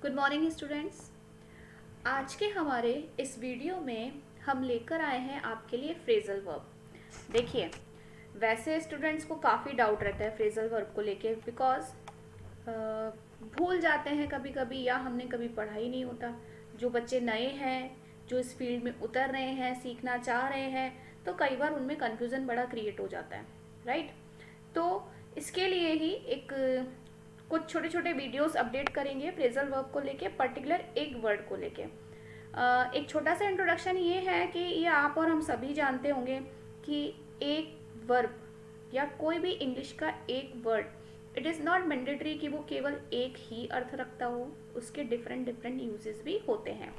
Good morning students. आज के हमारे इस वीडियो में हम लेकर आए हैं आपके लिए फ्रेजल वर्ब। देखिए, वैसे स्टूडेंट्स को काफ़ी डाउट रहता है फ्रेजल वर्ब को लेके, बिकॉज भूल जाते हैं कभी कभी, या हमने कभी पढ़ा ही नहीं होता। जो बच्चे नए हैं, जो इस फील्ड में उतर रहे हैं, सीखना चाह रहे हैं, तो कई बार उनमें कन्फ्यूज़न बड़ा क्रिएट हो जाता है, राइट। तो इसके लिए ही एक कुछ छोटे छोटे वीडियोस अपडेट करेंगे फ्रेजल वर्ब को लेके, पर्टिकुलर एक वर्ड को लेके। एक छोटा सा इंट्रोडक्शन ये है कि ये आप और हम सभी जानते होंगे कि एक वर्ब या कोई भी इंग्लिश का एक word, it is not mandatory कि वो केवल एक ही अर्थ रखता हो, उसके डिफरेंट डिफरेंट यूजेस भी होते हैं।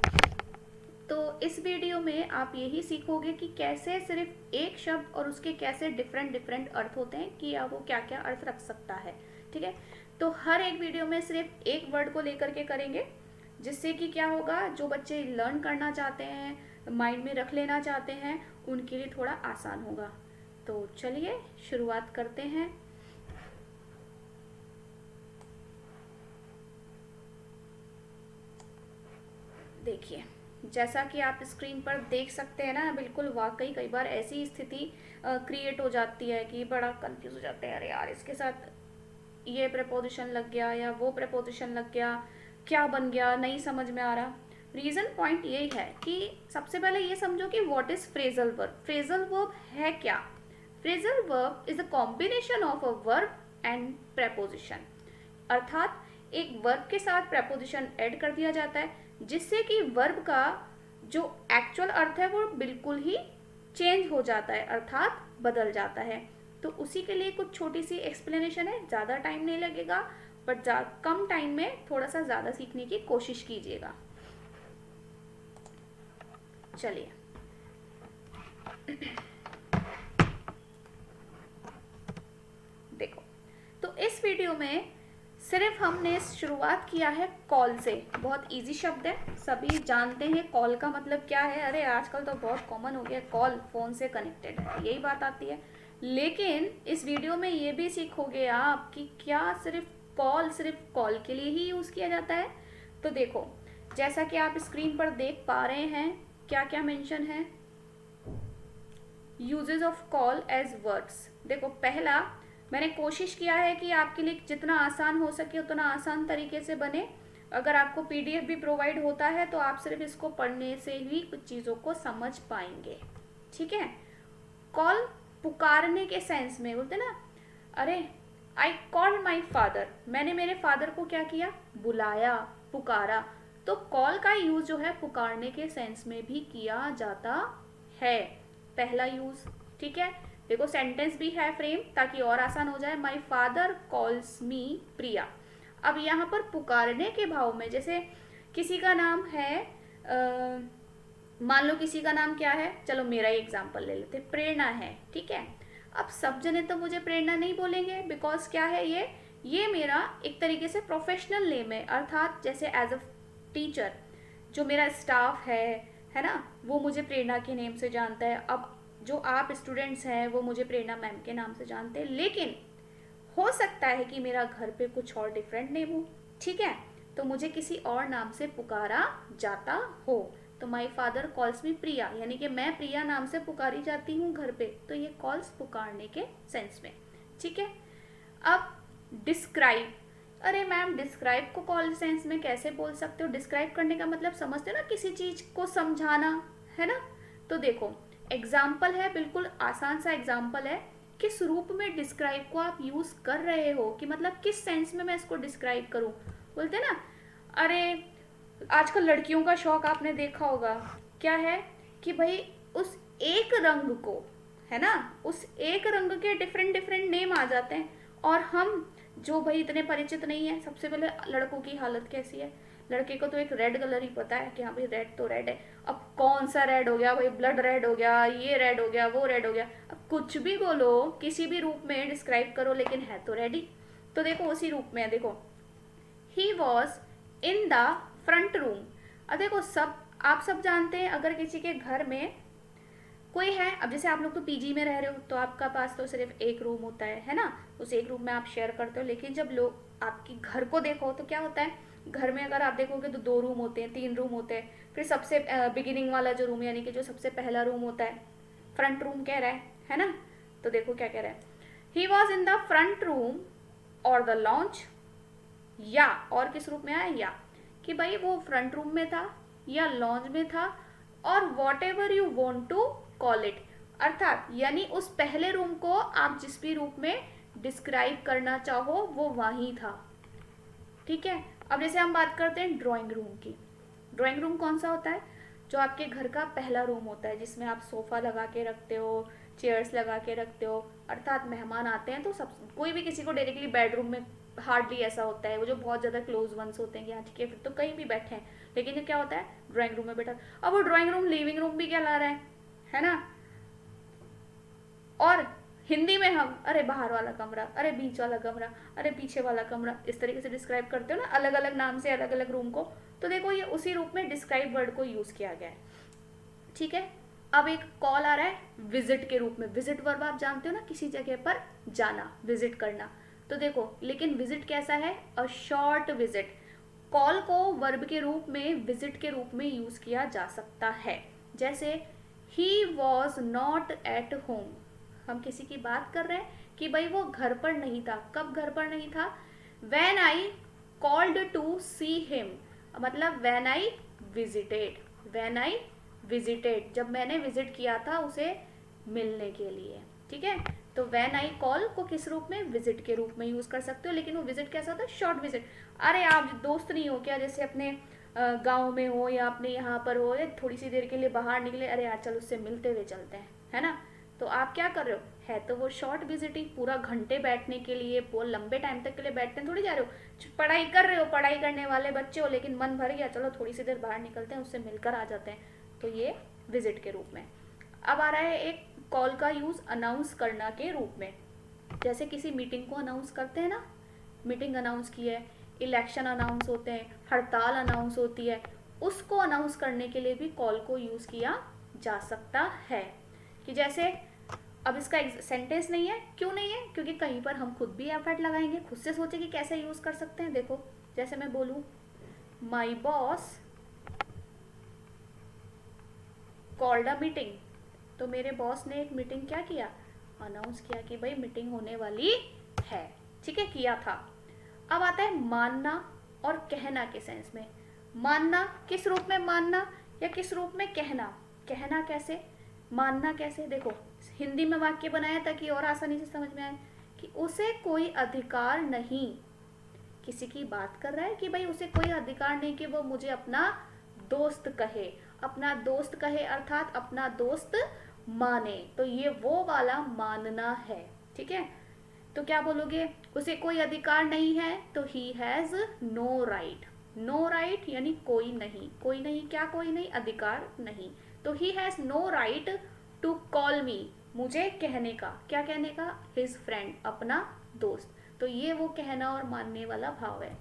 तो इस वीडियो में आप यही सीखोगे कि कैसे सिर्फ एक शब्द और उसके कैसे डिफरेंट डिफरेंट अर्थ होते हैं, कि या वो क्या क्या अर्थ रख सकता है। ठीक है, तो हर एक वीडियो में सिर्फ एक वर्ड को लेकर के करेंगे, जिससे कि क्या होगा, जो बच्चे लर्न करना चाहते हैं, माइंड में रख लेना चाहते हैं, उनके लिए थोड़ा आसान होगा। तो चलिए शुरुआत करते हैं। देखिए, जैसा कि आप स्क्रीन पर देख सकते हैं ना, बिल्कुल वाकई कई बार ऐसी स्थिति क्रिएट हो जाती है कि बड़ा कंफ्यूज हो जाते हैं, अरे यार इसके साथ ये प्रपोजिशन लग गया या वो प्रपोजिशन लग गया, क्या बन गया, नहीं समझ में आ रहा। रीज़न पॉइंट यही है कि सबसे पहले ये समझो कि what is phrasal verb. Phrasal verb है क्या? Phrasal verb is a combination of a verb and preposition, अर्थात एक वर्ब के साथ प्रपोजिशन ऐड कर दिया जाता है, जिससे कि वर्ब का जो एक्चुअल अर्थ है वो बिल्कुल ही चेंज हो जाता है, अर्थात बदल जाता है। तो उसी के लिए कुछ छोटी सी एक्सप्लेनेशन है, ज़्यादा टाइम नहीं लगेगा, बट कम टाइम में थोड़ा सा ज़्यादा सीखने की कोशिश कीजिएगा। चलिए, देखो, तो इस वीडियो में सिर्फ हमने शुरुआत किया है कॉल से। बहुत इजी शब्द है, सभी जानते हैं कॉल का मतलब क्या है। अरे आजकल तो बहुत कॉमन हो गया, कॉल फोन से कनेक्टेड है, यही बात आती है। लेकिन इस वीडियो में ये भी सीखोगे आप कि क्या सिर्फ कॉल के लिए ही यूज़ किया जाता है। तो देखो, जैसा कि आप स्क्रीन पर देख पा रहे हैं, क्या क्या मेंशन है। Uses of call as words. देखो, पहला, मैंने कोशिश किया है कि आपके लिए जितना आसान हो सके उतना आसान तरीके से बने। अगर आपको पीडीएफ भी प्रोवाइड होता है तो आप सिर्फ इसको पढ़ने से ही कुछ चीज़ों को समझ पाएंगे। ठीक है, कॉल पुकारने के सेंस में बोलते ना, अरे आई कॉल माई फादर, मैंने मेरे फादर को क्या किया, बुलाया, पुकारा। तो कॉल का यूज जो है पुकारने के सेंस में भी किया जाता है, पहला यूज। ठीक है, देखो सेंटेंस भी है फ्रेम, ताकि और आसान हो जाए। माई फादर कॉल्स मी प्रिया। अब यहाँ पर पुकारने के भाव में, जैसे किसी का नाम है, मान लो किसी का नाम क्या है, चलो मेरा ही एग्जांपल ले लेते, प्रेरणा है। ठीक है, अब सब जने तो मुझे प्रेरणा नहीं बोलेंगे, बिकॉज क्या है, ये मेरा एक तरीके से प्रोफेशनल नेम है, अर्थात जैसे एज अ टीचर जो मेरा स्टाफ है ना, वो मुझे प्रेरणा के नेम से जानता है। अब जो आप स्टूडेंट्स हैं वो मुझे प्रेरणा मैम के नाम से जानते हैं, लेकिन हो सकता है कि मेरा घर पे कुछ और डिफरेंट नेम हो। ठीक है, तो मुझे किसी और नाम से पुकारा जाता हो। तो माई फादर कॉल्स मी प्रिया, यानी कि मैं प्रिया नाम से पुकारी जाती हूँ घर पे, तो ये कॉल्स पुकारने के सेंस में। ठीक है, अब डिस्क्राइब। अरे मैम, डिस्क्राइब को कॉल सेंस में कैसे बोल सकते हो? डिस्क्राइब करने का मतलब समझते हो ना, किसी चीज को समझाना, है ना। तो देखो, एग्जाम्पल है, बिल्कुल आसान सा एग्जाम्पल है, किस रूप में डिस्क्राइब को आप यूज कर रहे हो, कि मतलब किस सेंस में मैं इसको डिस्क्राइब करूं। बोलते ना, अरे आजकल लड़कियों का शौक आपने देखा होगा, क्या है कि भाई उस एक रंग को, है ना, उस एक रंग के डिफरेंट डिफरेंट नेम आ जाते हैं, और हम जो भाई इतने परिचित नहीं है, सबसे पहले लड़कों की हालत कैसी है, लड़के को तो एक रेड कलर ही पता है कि हाँ भाई रेड तो रेड है। अब कौन सा रेड हो गया भाई, ब्लड रेड हो गया, ये रेड हो गया, वो रेड हो गया। अब कुछ भी बोलो, किसी भी रूप में डिस्क्राइब करो, लेकिन है तो रेड ही। तो देखो उसी रूप में है, देखो, he was in the front room. अब देखो, सब आप सब जानते हैं, अगर किसी के घर में कोई है, अब जैसे आप लोग तो पीजी में रह रहे हो तो आपका पास तो सिर्फ एक रूम होता है ना, उस एक रूम में आप शेयर करते हो। लेकिन जब लोग आपकी घर को देखो तो क्या होता है, घर में अगर आप देखोगे तो 2 रूम होते हैं, 3 रूम होते हैं। फिर सबसे बिगिनिंग वाला जो रूम, यानी कि जो सबसे पहला रूम होता है, फ्रंट रूम कह रहा है ना। तो देखो क्या कह रहा है, he was in the front room और द लॉन्च, या और किस रूप में आया, या कि भाई वो फ्रंट रूम में था या लॉन्च में था, और whatever you want to call it, अर्थात यानी उस पहले रूम को आप जिस भी रूप में डिस्क्राइब करना चाहो वो वहीं था। ठीक है, अब जैसे हम बात करते हैं ड्राइंग रूम की। ड्राइंग रूम कौन सा होता है, जो आपके घर का पहला रूम होता है, जिसमें आप सोफा लगा के रखते हो, चेयर्स लगा के रखते हो, अर्थात मेहमान आते हैं तो सब, कोई भी किसी को डायरेक्टली बेडरूम में हार्डली ऐसा होता है, वो जो बहुत ज़्यादा क्लोज वंस होते हैं कि हाँ ठीक है फिर तो कहीं भी बैठे हैं, लेकिन ये क्या होता है, ड्राइंग रूम में बैठा। अब वो ड्राइंग रूम लिविंग रूम भी क्या ला रहा है ना। और हिंदी में हम अरे बाहर वाला कमरा, अरे बीच वाला कमरा, अरे पीछे वाला कमरा, इस तरीके से डिस्क्राइब करते हो ना अलग अलग नाम से अलग अलग रूम को। तो देखो ये उसी रूप में डिस्क्राइब वर्ड को यूज किया गया है। ठीक है, अब एक कॉल आ रहा है विजिट के रूप में। विजिट वर्ब आप जानते हो ना, किसी जगह पर जाना, विजिट करना। तो देखो लेकिन विजिट कैसा है, अ शॉर्ट विजिट। कॉल को वर्ब के रूप में विजिट के रूप में यूज किया जा सकता है। जैसे he was not at home, हम किसी की बात कर रहे हैं कि भाई वो घर पर नहीं था। कब घर पर नहीं था, when I called to see him, मतलब when I visited, when I visited, जब मैंने विजिट किया था उसे मिलने के लिए। ठीक है, तो व्हेन आई कॉल को किस रूप में, विजिट के रूप में यूज कर सकते हो। लेकिन वो विजिट कैसा होता है, शॉर्ट विजिट। अरे आप दोस्त नहीं हो क्या, जैसे अपने गांव में हो या अपने यहाँ पर हो, या थोड़ी सी देर के लिए बाहर निकले, अरे यार चल उससे मिलते हुए चलते हैं, है ना। तो आप क्या कर रहे हो, है तो वो शॉर्ट विजिटिंग, पूरा घंटे बैठने के लिए, बहुत लंबे टाइम तक के लिए बैठने थोड़ी जा रहे हो, पढ़ाई कर रहे हो, पढ़ाई करने वाले बच्चे हो, लेकिन मन भर गया, चलो थोड़ी सी देर बाहर निकलते हैं, उससे मिलकर आ जाते हैं। तो ये विजिट के रूप में। अब आ रहा है एक कॉल का यूज अनाउंस करना के रूप में। जैसे किसी मीटिंग को अनाउंस करते हैं ना, मीटिंग अनाउंस की है, इलेक्शन अनाउंस होते हैं, हड़ताल अनाउंस होती है, उसको अनाउंस करने के लिए भी कॉल को यूज किया जा सकता है। कि जैसे अब इसका सेंटेंस नहीं है, क्यों नहीं है, क्योंकि कहीं पर हम खुद भी एफर्ट लगाएंगे, खुद से सोचे कि कैसे यूज कर सकते हैं। देखो जैसे मैं बोलूं my boss called a meeting, तो मेरे बॉस ने एक मीटिंग क्या किया, अनाउंस किया कि भाई मीटिंग होने वाली है। ठीक है, किया था। अब आता है मानना और कहना के सेंस में। मानना किस रूप में, मानना या किस रूप में कहना, कहना कैसे, मानना कैसे। देखो हिंदी में वाक्य बनाया ताकि और आसानी से समझ में आए कि उसे कोई अधिकार नहीं, किसी की बात कर रहा है कि भाई उसे कोई अधिकार नहीं कि वो मुझे अपना दोस्त कहे, अपना दोस्त कहे अर्थात अपना दोस्त माने। तो ये वो वाला मानना है। ठीक है, तो क्या बोलोगे, उसे कोई अधिकार नहीं है, तो he has no right. No right यानी कोई नहीं, कोई नहीं क्या, कोई नहीं, अधिकार नहीं। तो he has no right to call me, मुझे कहने का, क्या कहने का, हिज फ्रेंड, अपना दोस्त। तो ये वो कहना और मानने वाला भाव है।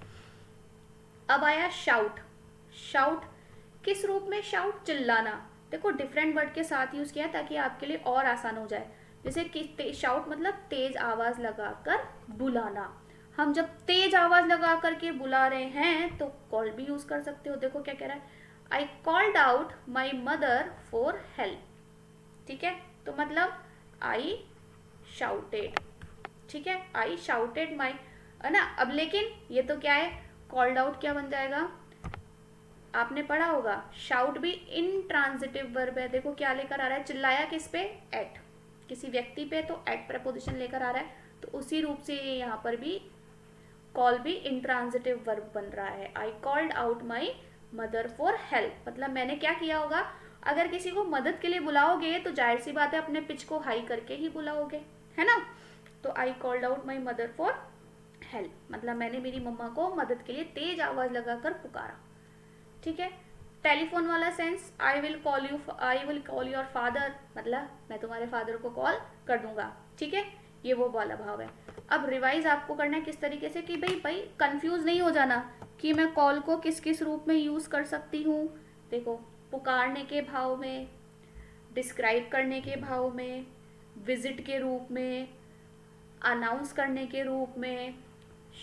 अब आया शाउट। शाउट किस रूप में, शाउट चिल्लाना। देखो डिफरेंट वर्ड के साथ यूज किया ताकि आपके लिए और आसान हो जाए। जैसे शाउट मतलब तेज आवाज लगाकर बुलाना। हम जब तेज आवाज लगा करके बुला रहे हैं तो कॉल भी यूज कर सकते हो। देखो क्या कह रहा है, I called out my mother for help. ठीक है, तो मतलब आई शाउटेड। ठीक है, आई शाउटेड माई, है ना। अब लेकिन ये तो क्या है, कॉल्ड आउट क्या बन जाएगा, आपने पढ़ा होगा, शाउट भी इंट्रांजिटिव वर्ब है। देखो क्या लेकर आ रहा है, चिल्लाया किस पे, एट, किसी व्यक्ति पे, तो एट प्रपोजिशन लेकर आ रहा है। तो उसी रूप से यहाँ पर भी कॉल भी इंट्रांजिटिव वर्ब बन रहा है। I called out my mother for help, मतलब मैंने क्या किया होगा, अगर किसी को मदद के लिए बुलाओगे तो जाहिर सी बात है अपने पिच को हाई करके ही बुलाओगे, है ना। तो I called out my mother for help, मतलब मैंने मेरी मम्मा को मदद के लिए तेज आवाज लगाकर पुकारा। ठीक है, टेलीफोन वाला sense, I will call your father, मतलब मैं तुम्हारे फादर को कॉल कर दूंगा। ठीक है, ये वो वाला भाव है। अब रिवाइज आपको करना है किस तरीके से कि भाई कंफ्यूज नहीं हो जाना कि मैं कॉल को किस किस रूप में यूज कर सकती हूँ। देखो पुकारने के भाव में, डिस्क्राइब करने के भाव में, विजिट के रूप में, अनाउंस करने के रूप में,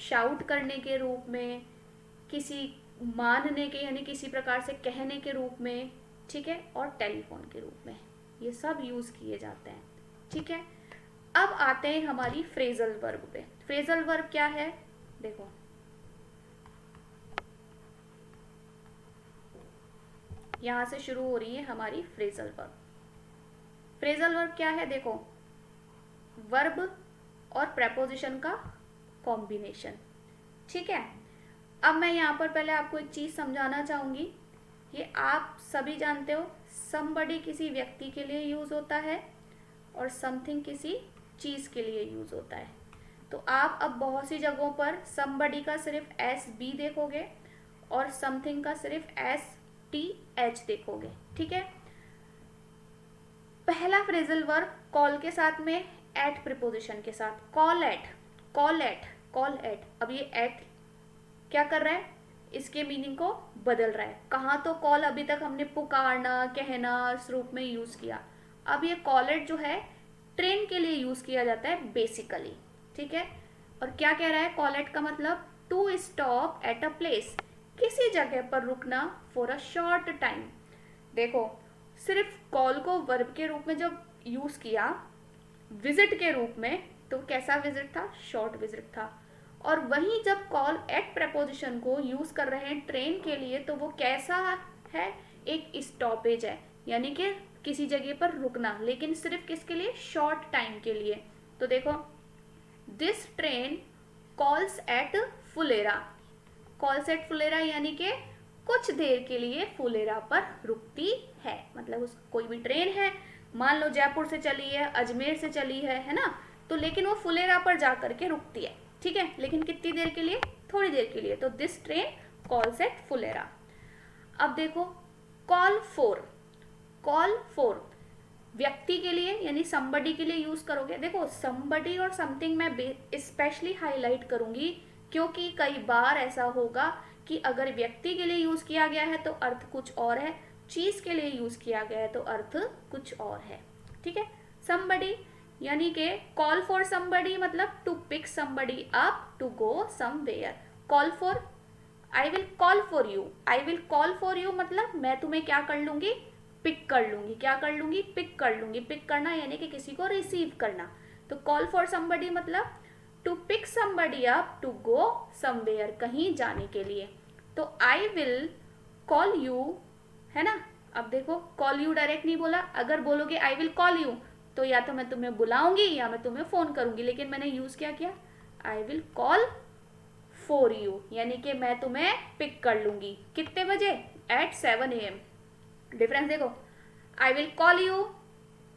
शाउट करने के रूप में, किसी मानने के यानी किसी प्रकार से कहने के रूप में, ठीक है, और टेलीफोन के रूप में, ये सब यूज किए जाते हैं, ठीक है। अब आते हैं हमारी फ्रेजल वर्ब पे। फ्रेजल वर्ब क्या है, देखो यहां से शुरू हो रही है हमारी फ्रेजल वर्ब। फ्रेजल वर्ब क्या है, देखो वर्ब और प्रेपोजिशन का कॉम्बिनेशन, ठीक है। अब मैं यहाँ पर पहले आपको एक चीज समझाना चाहूंगी, ये आप सभी जानते हो, समबडी किसी व्यक्ति के लिए यूज होता है और समथिंग किसी चीज के लिए यूज होता है। तो आप अब बहुत सी जगहों पर समबडी का सिर्फ एस बी देखोगे और समथिंग का सिर्फ एस टी एच देखोगे, ठीक है। पहला फ्रेजल वर्ब कॉल के साथ में एट प्रीपोजिशन के साथ, call at, call at, call at. अब ये एट क्या कर रहा है, इसके मीनिंग को बदल रहा है। कहाँ तो कॉल अभी तक हमने पुकारना, कहना इस रूप में यूज किया, अब ये कॉल एट जो है ट्रेन के लिए यूज किया जाता है बेसिकली, ठीक है। और क्या कह रहा है, कॉल एट का मतलब to stop at a place, किसी जगह पर रुकना फॉर अ शॉर्ट टाइम। देखो सिर्फ कॉल को वर्ब के रूप में जब यूज किया विजिट के रूप में, तो कैसा विजिट था, शॉर्ट विजिट था। और वहीं जब कॉल एट प्रेपोजिशन को यूज कर रहे हैं ट्रेन के लिए, तो वो कैसा है, एक स्टॉपेज है, यानी कि किसी जगह पर रुकना, लेकिन सिर्फ किसके लिए, शॉर्ट टाइम के लिए। तो देखो this train calls at Phulera, calls at Phulera यानी कि कुछ देर के लिए फुलेरा पर रुकती है। मतलब उस कोई भी ट्रेन है, मान लो जयपुर से चली है, अजमेर से चली है ना, तो लेकिन वो फुलेरा पर जा करके रुकती है, ठीक है, लेकिन कितनी देर के लिए, थोड़ी देर के लिए। तो this train calls at Phulera. अब देखो कॉल फॉर, कॉल फॉर व्यक्ति के लिए यानी समबडी के लिए यूज करोगे। देखो समबडी और समथिंग मैं स्पेशली हाईलाइट करूंगी, क्योंकि कई बार ऐसा होगा कि अगर व्यक्ति के लिए यूज किया गया है तो अर्थ कुछ और है, चीज के लिए यूज किया गया है तो अर्थ कुछ और है, ठीक है। समबडी यानी कि कॉल फॉर समबडी मतलब to pick somebody up to go somewhere. Call for, I will call for you, I will call for you मतलब मैं तुम्हें क्या कर लूंगी, पिक कर लूंगी। क्या कर लूंगी, पिक कर लूंगी। पिक करना यानी कि किसी को रिसीव करना। तो कॉल फॉर समबडी मतलब to pick somebody up to go somewhere, कहीं जाने के लिए। तो आई विल कॉल यू, है ना। अब देखो कॉल यू डायरेक्ट नहीं बोला, अगर बोलोगे आई विल कॉल यू तो या तो मैं तुम्हें बुलाऊंगी या मैं तुम्हें फोन करूंगी, लेकिन मैंने यूज क्या किया, आई विल कॉल फॉर यू, यानी कि मैं तुम्हें पिक कर लूंगी। कितने बजे, एट 7 AM। डिफरेंस देखो, आई विल कॉल यू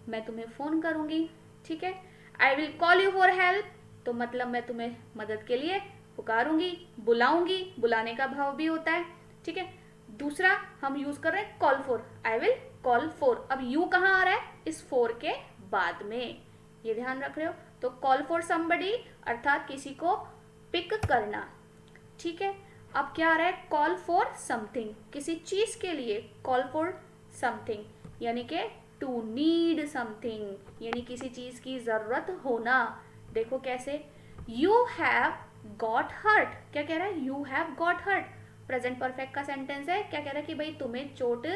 मैं तुम्हें फोन करूंगी, ठीक है। आई will call you for help तो मतलब मैं तुम्हें मदद के लिए पुकारूंगी, बुलाऊंगी, बुलाने का भाव भी होता है, ठीक है। दूसरा हम यूज कर रहे हैं call for, I will call for. अब यू कहाँ आ रहा है, इस फॉर के बाद में, ये ध्यान रख रहे हो। तो कॉल फॉर समबडी अर्थात किसी को पिक करना, ठीक है। अब क्या आ रहा है, कॉल फॉर समथिंग, किसी चीज के लिए कॉल फॉर समथिंग यानी कि टू नीड समथिंग यानी किसी चीज की जरूरत होना। देखो कैसे, यू हैव गॉट हर्ट, क्या कह रहा है, you have got hurt, present perfect का सेंटेंस है। क्या कह रहा है कि भाई तुम्हें चोट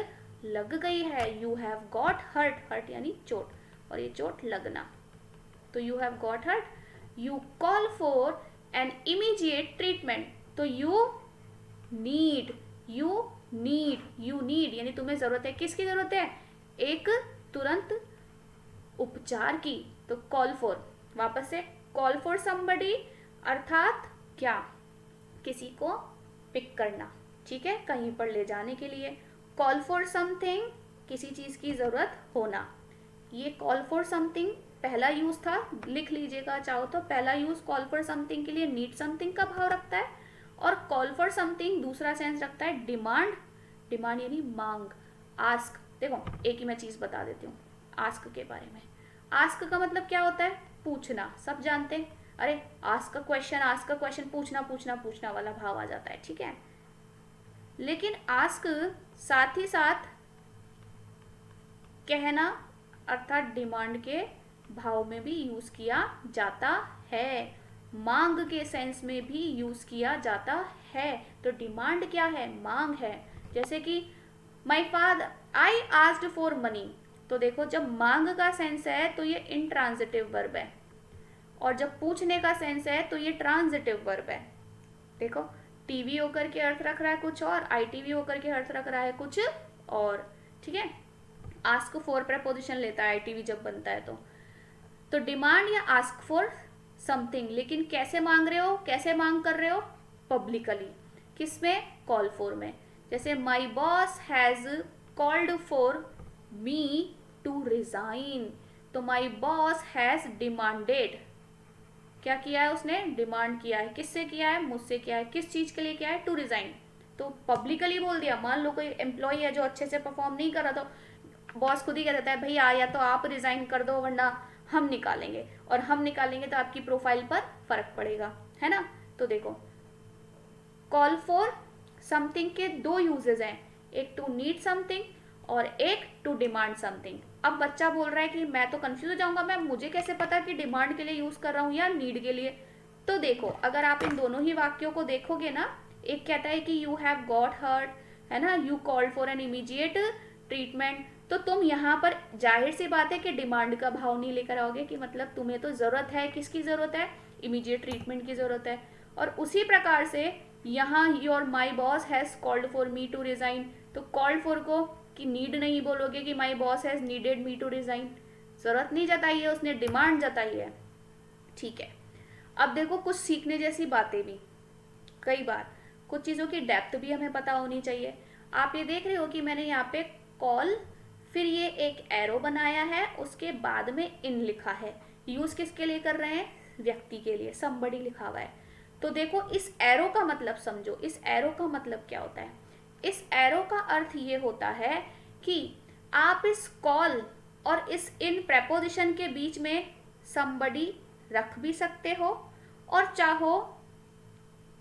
लग गई है, you have got hurt, hurt यानी चोट, और ये चोट लगना, तो you have got hurt. You call for an immediate treatment, तो you need, you need, you need यानी तुम्हें जरूरत है, किसकी जरूरत है, एक तुरंत उपचार की। तो कॉल फॉर, वापस से कॉल फॉर समबडी अर्थात क्या, किसी को पिक करना, ठीक है, कहीं पर ले जाने के लिए। कॉल फॉर समथिंग, किसी चीज की जरूरत होना। ये कॉल फॉर समथिंग पहला यूज था, लिख लीजिएगा चाहो तो। पहला यूज कॉल फॉर समथिंग के लिए नीड समथिंग का भाव रखता है, और कॉल फॉर समथिंग दूसरा सेंस रखता है डिमांड, डिमांड यानी मांग, आस्क। देखो एक ही मैं चीज बता देती हूँ आस्क के बारे में। आस्क का मतलब क्या होता है, पूछना, सब जानते हैं। अरे ask a question, ask a question, पूछना पूछना पूछना वाला भाव आ जाता है, ठीक है। लेकिन आस्क साथ ही साथ कहना अर्थात डिमांड के भाव में भी यूज किया जाता है, मांग के सेंस में भी यूज किया जाता है। तो डिमांड क्या है? मांग है। जैसे कि my father I asked for money, तो देखो जब मांग का सेंस है तो ये इंट्रांजिटिव वर्ब है, और जब पूछने का सेंस है तो ये ट्रांजिटिव वर्ब है। देखो टीवी होकर के अर्थ रख रहा है कुछ और, आईटीवी होकर के अर्थ रख रहा है कुछ और, ठीक है। आस्क फॉर प्रपोजिशन लेता है आईटीवी जब बनता है तो डिमांड या आस्क फॉर समथिंग, लेकिन कैसे मांग रहे हो, कैसे मांग कर रहे हो? पब्लिकली। किसमें? कॉल फॉर में। जैसे my boss has called for me to resign, तो माई बॉस हैज डिमांडेड, क्या किया है उसने? डिमांड किया है। किससे किया है? मुझसे किया है। किस चीज के लिए किया है? To resign. तो पब्लिकली बोल दिया। मान लो कोई एम्प्लॉय है जो अच्छे से परफॉर्म नहीं कर रहा, तो बॉस खुद ही कह देता है भैया या तो आप रिजाइन कर दो वरना हम निकालेंगे, और हम निकालेंगे तो आपकी प्रोफाइल पर फर्क पड़ेगा, है ना। तो देखो कॉल फॉर समथिंग के दो यूजेस हैं, एक टू नीड समथिंग और एक टू डिमांड समथिंग। अब बच्चा बोल रहा है कि मैं तो कंफ्यूज हो जाऊंगा, मैं मुझे कैसे पता कि डिमांड के लिए यूज कर रहा हूँ या नीड के लिए। तो देखो अगर आप इन दोनों ही वाक्यों को देखोगे ना, एक कहता है कि यू हैव गॉट हर्ट, है ना, you called for an immediate treatment, तो तुम यहाँ पर जाहिर सी बात है कि डिमांड का भाव नहीं लेकर आओगे कि मतलब तुम्हें तो जरूरत है, किसकी जरूरत है? इमीडिएट ट्रीटमेंट की जरूरत है। और उसी प्रकार से यहाँ your my boss has called for me to resign, तो कॉल्ड फॉर को कि नीड नहीं बोलोगे कि my boss has needed me to resign, जरूरत नहीं जताई है उसने, डिमांड जताई है, ठीक है। अब देखो कुछ सीखने जैसी बातें भी, कई बार कुछ चीज़ों की डेप्थ भी हमें पता होनी चाहिए। आप ये देख रहे हो कि मैंने यहाँ पे कॉल, फिर ये एक एरो बनाया है, उसके बाद में इन लिखा है। यूज किसके लिए कर रहे हैं? व्यक्ति के लिए, somebody लिखा हुआ है। तो देखो इस एरो का मतलब समझो, इस एरो का मतलब क्या होता है? इस एरो का अर्थ ये होता है कि आप इस कॉल और इस इन प्रेपोजिशन के बीच में somebody रख भी सकते हो, और चाहो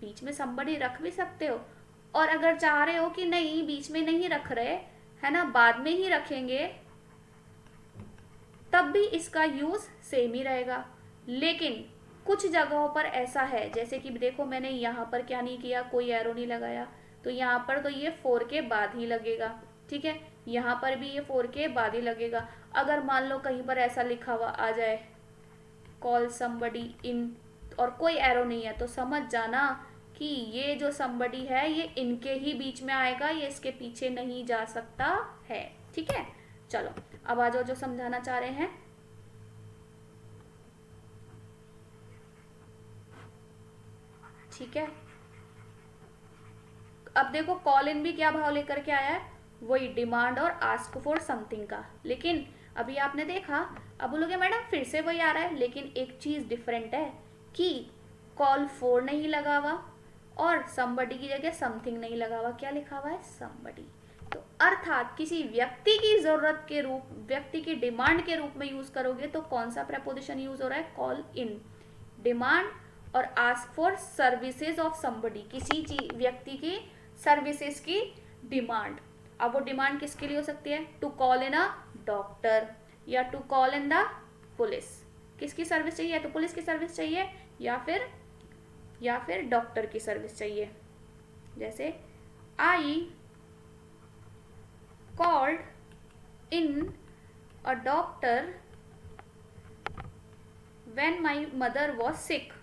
बीच में somebody रख भी सकते हो, और अगर चाह रहे हो कि नहीं बीच में नहीं रख रहे, है ना, बाद में ही रखेंगे, तब भी इसका यूज सेम ही रहेगा। लेकिन कुछ जगहों पर ऐसा है, जैसे कि देखो मैंने यहाँ पर क्या नहीं किया, कोई एरो नहीं लगाया, तो यहाँ पर तो ये फोर के बाद ही लगेगा, ठीक है। यहाँ पर भी ये फोर के बाद ही लगेगा। अगर मान लो कहीं पर ऐसा लिखा हुआ आ जाए कॉल समबडी इन, और कोई एरो नहीं है, तो समझ जाना कि ये जो समबडी है ये इनके ही बीच में आएगा, ये इसके पीछे नहीं जा सकता है, ठीक है। चलो अब आ जाओ जो समझाना चाह रहे हैं। ठीक है, अब देखो कॉल इन भी क्या भाव लेकर के आया है? वही डिमांड और आस्क फॉर समथिंग का। लेकिन अभी आपने देखा, अब बोलोगे मैडम फिर से वही आ रहा है, लेकिन एक चीज डिफरेंट है कि कॉल फॉर नहीं लगा हुआ और समबडी की जगह समथिंग नहीं लगा हुआ, क्या लिखा हुआ है? समबडी। तो अर्थात किसी व्यक्ति की जरूरत के रूप, व्यक्ति की डिमांड के रूप में यूज करोगे तो कौन सा प्रपोजिशन यूज हो रहा है? Call in. डिमांड और ask for services of somebody, किसी व्यक्ति की सर्विसेज की डिमांड। अब वो डिमांड किसके लिए हो सकती है? To call in a doctor या to call in the police. किसकी सर्विस चाहिए? तो पुलिस की सर्विस चाहिए या फिर डॉक्टर की सर्विस चाहिए। जैसे I called in a doctor when my mother was sick,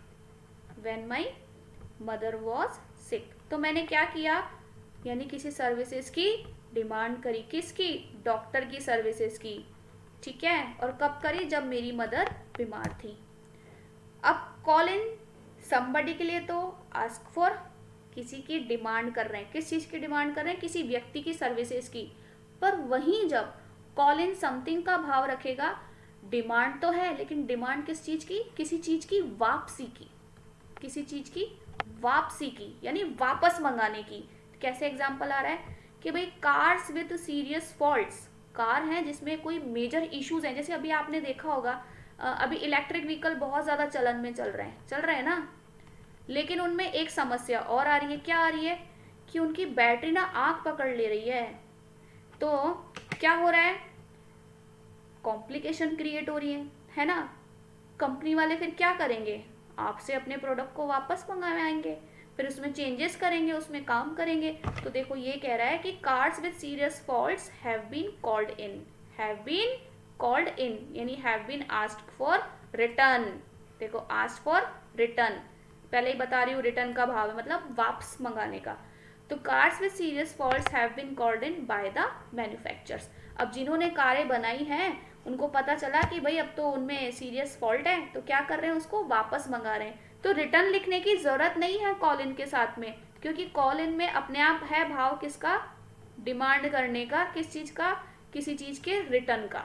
when my mother was sick. तो मैंने क्या किया? यानी किसी सर्विसेज की डिमांड करी, किसकी? डॉक्टर की सर्विसेज की, ठीक है। और कब करी? जब मेरी मदर बीमार थी। अब कॉल इन समबडी के लिए तो आस्क फॉर, किसी की डिमांड कर रहे हैं। किस चीज की डिमांड कर रहे हैं? किसी व्यक्ति की सर्विसेज की। पर वहीं जब कॉल इन समथिंग का भाव रखेगा, डिमांड तो है लेकिन डिमांड किस चीज की? किसी चीज की वापसी की, किसी चीज की वापसी की, यानी वापस मंगाने की। कैसे एग्जांपल आ रहा है कि भाई cars with serious faults, car है जिसमें कोई मेजर इश्यूज हैं। जैसे अभी आपने देखा होगा अभी इलेक्ट्रिक व्हीकल बहुत ज़्यादा चलन में चल रहे हैं ना, लेकिन उनमें एक समस्या और आ रही है। क्या आ रही है? कि उनकी बैटरी ना आग पकड़ ले रही है। तो क्या हो रहा है? कॉम्प्लिकेशन क्रिएट हो रही है ना। कंपनी वाले फिर क्या करेंगे, आपसे अपने प्रोडक्ट को वापस मंगवाएंगे, फिर उसमें चेंजेस करेंगे, उसमें काम करेंगे। तो देखो ये कह रहा है कि cards with serious faults have been called in, have been called in यानी have been asked for return. देखो आस्क्ड फॉर रिटर्न, पहले ही बता रही हूँ रिटर्न का भाव है मतलब वापस मंगाने का। तो cards with serious faults have been called in by the manufacturers. अब जिन्होंने कारें बनाई हैं उनको पता चला कि भाई अब तो उनमें सीरियस फॉल्ट है, तो क्या कर रहे हैं, उसको वापस मंगा रहे हैं। तो रिटर्न लिखने की जरूरत नहीं है कॉल इन के साथ में, क्योंकि कॉल इन में अपने आप है भाव किसका, डिमांड करने का, किस चीज का, किसी चीज के रिटर्न का,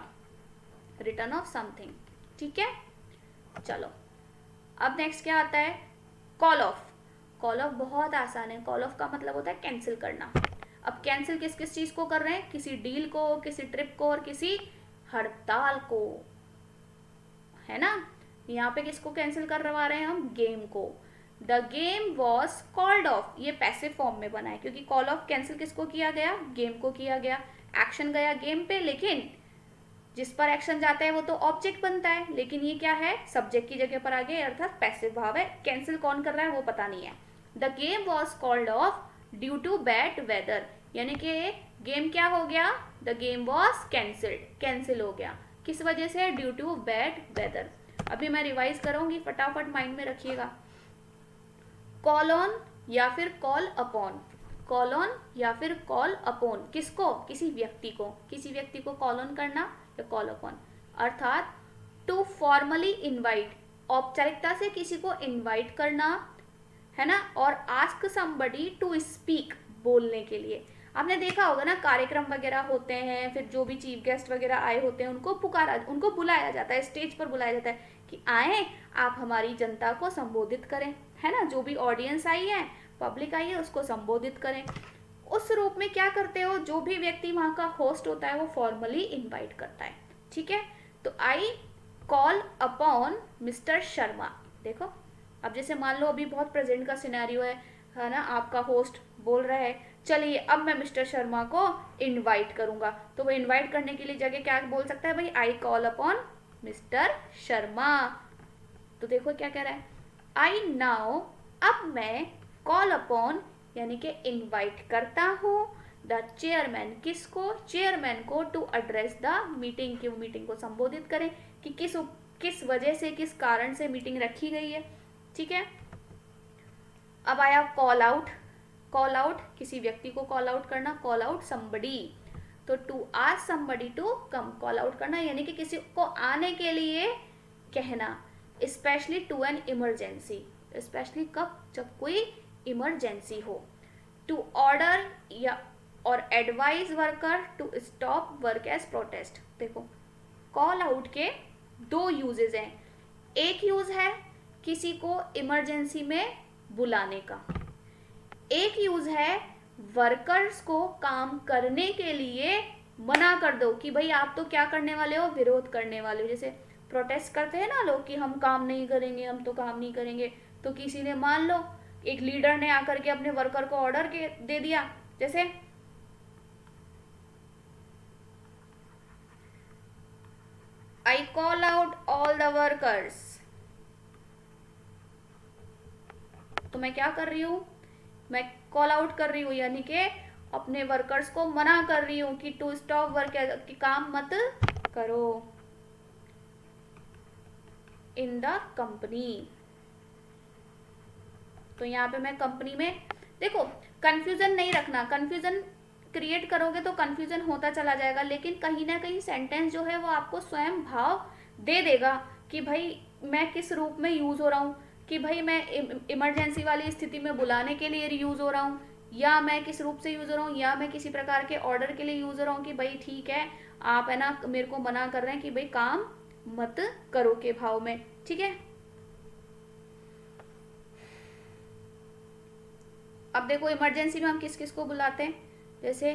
रिटर्न ऑफ समथिंग। ठीक है, चलो अब नेक्स्ट क्या आता है, कॉल ऑफ। कॉल ऑफ बहुत आसान है, कॉल ऑफ का मतलब होता है कैंसिल करना। अब कैंसिल किस किस चीज को कर रहे हैं, किसी डील को, किसी ट्रिप को और किसी हड़ताल को, है ना। यहाँ पे किसको कैंसिल करवा रहे हैं हम, गेम को। The game was called of, ये पैसिव फॉर्म में बना है क्योंकि कॉल ऑफ कैंसिल किसको किया गया, गेम को किया गया। एक्शन गया गेम पे, लेकिन जिस पर एक्शन जाता है वो तो ऑब्जेक्ट बनता है, लेकिन ये क्या है, सब्जेक्ट की जगह पर आ गया, अर्थात पैसिव भाव है। कैंसिल कौन कर रहा है वो पता नहीं है। The game was called off due to bad weather, यानी कि गेम क्या हो गया, the game was cancelled, cancel हो गया, किस वजह से, ड्यू टू बैड वेदर। अभी मैं रिवाइज करूंगी, फटाफट माइंड में रखिएगा। कॉल ऑन या फिर कॉल अपॉन, कॉल ऑन या फिर कॉल अपॉन, किसको, किसी व्यक्ति को, किसी व्यक्ति को कॉल ऑन करना या कॉल अपॉन, अर्थात टू फॉर्मली इनवाइट, औपचारिकता से किसी को इनवाइट करना, है ना, और आस्क समबडी टू स्पीक, बोलने के लिए। आपने देखा होगा ना, कार्यक्रम वगैरह होते हैं, फिर जो भी चीफ गेस्ट वगैरह आए होते हैं उनको पुकारा, उनको बुलाया जाता है, स्टेज पर बुलाया जाता है कि आए आप हमारी जनता को संबोधित करें, है ना, जो भी ऑडियंस आई है, पब्लिक आई है, उसको संबोधित करें। उस रूप में क्या करते हो, जो भी व्यक्ति वहाँ का होस्ट होता है वो फॉर्मली इन्वाइट करता है। ठीक है, तो I call upon mister Sharma. देखो अब जैसे मान लो अभी बहुत प्रेजेंट का सिनेरियो है ना, आपका होस्ट बोल रहा है चलिए अब मैं मिस्टर शर्मा को इनवाइट करूंगा, तो वो इनवाइट करने के लिए जगह क्या बोल सकता है भाई, I call upon mister Sharma. तो देखो क्या कह रहा है, आई नाउ, अब मैं कॉल अपॉन यानी कि इनवाइट करता हूँ द चेयरमैन, किसको, चेयरमैन को, टू एड्रेस द मीटिंग, की मीटिंग को संबोधित करें कि किस वजह से, किस कारण से मीटिंग रखी गई है। ठीक है, अब आया कॉल आउट। कॉल आउट किसी व्यक्ति को कॉल आउट करना, कॉल आउट समबडी, तो to ask somebody to come, call out करना यानी कि किसी को आने के लिए कहना, specially to an emergency, specially कब, जब कोई इमरजेंसी हो। टू ऑर्डर या और advise worker to stop work as protest. देखो कॉल आउट के दो यूजेज हैं, एक यूज है किसी को इमरजेंसी में बुलाने का, एक यूज है वर्कर्स को काम करने के लिए मना कर दो कि भाई आप तो क्या करने वाले हो, विरोध करने वाले हो। जैसे प्रोटेस्ट करते हैं ना लोग कि हम काम नहीं करेंगे, हम तो काम नहीं करेंगे, तो किसी ने मान लो एक लीडर ने आकर के अपने वर्कर को ऑर्डर दे दिया, जैसे I call out all the workers, तो मैं क्या कर रही हूँ, मैं कॉल आउट कर रही हूँ यानी कि अपने वर्कर्स को मना कर रही हूँ कि टू स्टॉप वर्क, कि काम मत करो इन द कंपनी। तो यहाँ पे मैं कंपनी में, देखो कंफ्यूजन नहीं रखना, कंफ्यूजन क्रिएट करोगे तो कंफ्यूजन होता चला जाएगा, लेकिन कहीं ना कहीं सेंटेंस जो है वो आपको स्वयं भाव दे देगा कि भाई मैं किस रूप में यूज हो रहा हूँ, कि भाई मैं इमरजेंसी वाली स्थिति में बुलाने के लिए यूज हो रहा हूँ, या मैं किस रूप से यूज हो रहा हूँ, या मैं किसी प्रकार के ऑर्डर के लिए यूज हो रहा हूँ कि भाई ठीक है आप है ना मेरे को मना कर रहे हैं कि भाई काम मत करो के भाव में। ठीक है, अब देखो इमरजेंसी में हम किस किस को बुलाते हैं, जैसे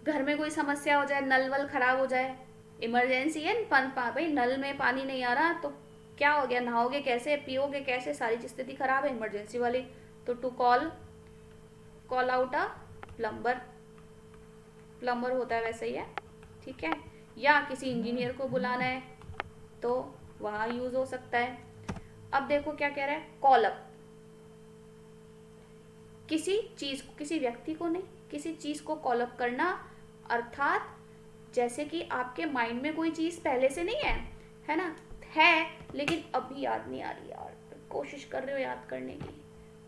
घर में कोई समस्या हो जाए, नल वल खराब हो जाए, इमरजेंसी है, भाई नल में पानी नहीं आ रहा तो क्या हो गया, नहाओगे कैसे, पियोगे कैसे, सारी स्थिति खराब है इमरजेंसी वाली, तो to call out a plumber, plumber होता है वैसे ही है। ठीक है, या किसी इंजीनियर को बुलाना है तो वहाँ यूज हो सकता है। अब देखो क्या कह रहा है, कॉल अप। किसी चीज को, किसी व्यक्ति को नहीं, किसी चीज को कॉल अप करना, अर्थात जैसे कि आपके माइंड में कोई चीज पहले से नहीं है, है ना, है लेकिन अभी याद नहीं आ रही यार, कोशिश कर रहे हो याद करने की,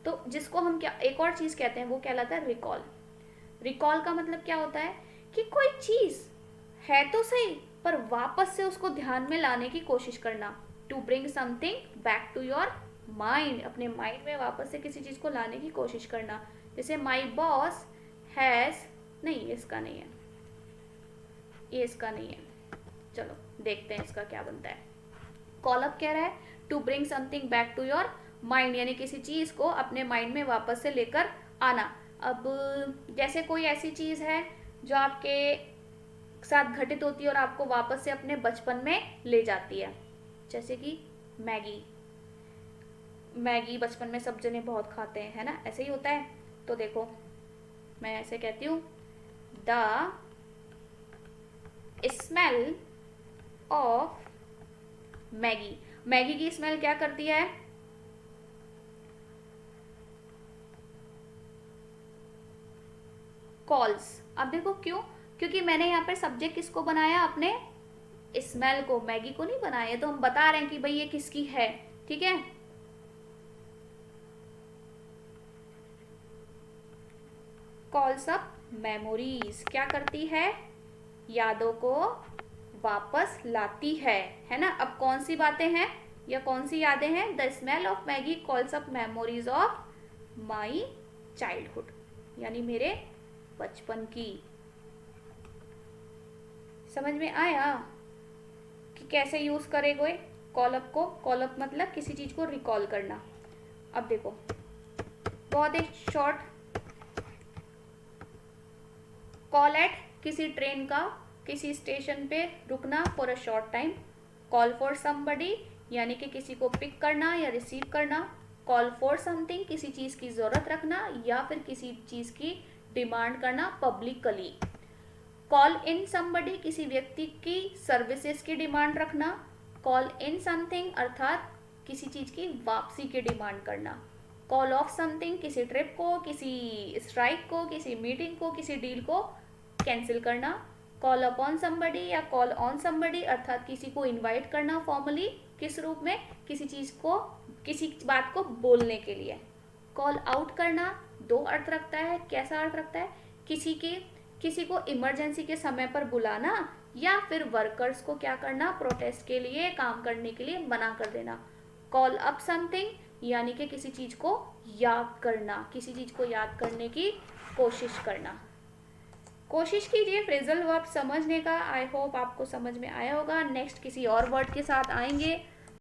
तो जिसको हम क्या एक और चीज कहते हैं वो कहलाता है रिकॉल। रिकॉल का मतलब क्या होता है कि कोई चीज है तो सही पर वापस से उसको ध्यान में लाने की कोशिश करना। To bring something back to your mind, अपने माइंड में वापस से किसी चीज को लाने की कोशिश करना। जैसे माई बॉस हैज, नहीं इसका नहीं है, ये इसका नहीं है, चलो देखते हैं इसका क्या बनता है। कॉल अप कह रहा है to bring something back to your mind, यानी किसी चीज को अपने माइंड में वापस से लेकर आना। अब जैसे कोई ऐसी चीज है जो आपके साथ घटित होती है और आपको वापस से अपने बचपन में ले जाती है, जैसे कि मैगी। मैगी बचपन में सब जने बहुत खाते हैं, है ना, ऐसे ही होता है। तो देखो मैं ऐसे कहती हूँ, the smell of Maggi. Maggi की स्मेल क्या करती है, कॉल्स। अब देखो क्यों, क्योंकि मैंने यहाँ पर सब्जेक्ट किसको बनाया, अपने स्मेल को, मैगी को नहीं बनाया। तो हम बता रहे हैं कि भाई ये किसकी है, ठीक है। कॉल्स अप मेमोरीज, क्या करती है, यादों को वापस लाती है ना। अब कौन सी बातें हैं या कौन सी यादें हैं, the smell of Maggi calls up memories of my childhood, यानी मेरे बचपन की। समझ में आया कि कैसे यूज करेंगे कॉल अप को। कॉल अप मतलब किसी चीज को रिकॉल करना। अब देखो बहुत एक शॉर्ट, कॉल एट, किसी ट्रेन का किसी स्टेशन पे रुकना for a short time. Call for somebody, यानी कि किसी को पिक करना या रिसीव करना। कॉल फॉर समथिंग, किसी चीज की जरूरत रखना या फिर किसी चीज की डिमांड करना पब्लिकली। कॉल इन समबडी, किसी व्यक्ति की सर्विसेज की डिमांड रखना। कॉल इन समथिंग अर्थात किसी चीज की वापसी की डिमांड करना। कॉल ऑफ समथिंग, किसी ट्रिप को, किसी स्ट्राइक को, किसी मीटिंग को, किसी डील को कैंसिल करना। कॉल अपॉन समबडी या कॉल ऑन समबडी अर्थात किसी को इनवाइट करना फॉर्मली, किस रूप में, किसी चीज को, किसी बात को बोलने के लिए। कॉल आउट करना दो अर्थ रखता है, कैसा अर्थ रखता है, किसी को इमरजेंसी के समय पर बुलाना या फिर वर्कर्स को क्या करना, प्रोटेस्ट के लिए, काम करने के लिए मना कर देना। कॉल अप समथिंग यानी कि किसी चीज को याद करना, किसी चीज को याद करने की कोशिश करना। कोशिश कीजिए फ्रेजल वर्ब समझने का। आई होप आपको समझ में आया होगा। नेक्स्ट किसी और वर्ड के साथ आएंगे।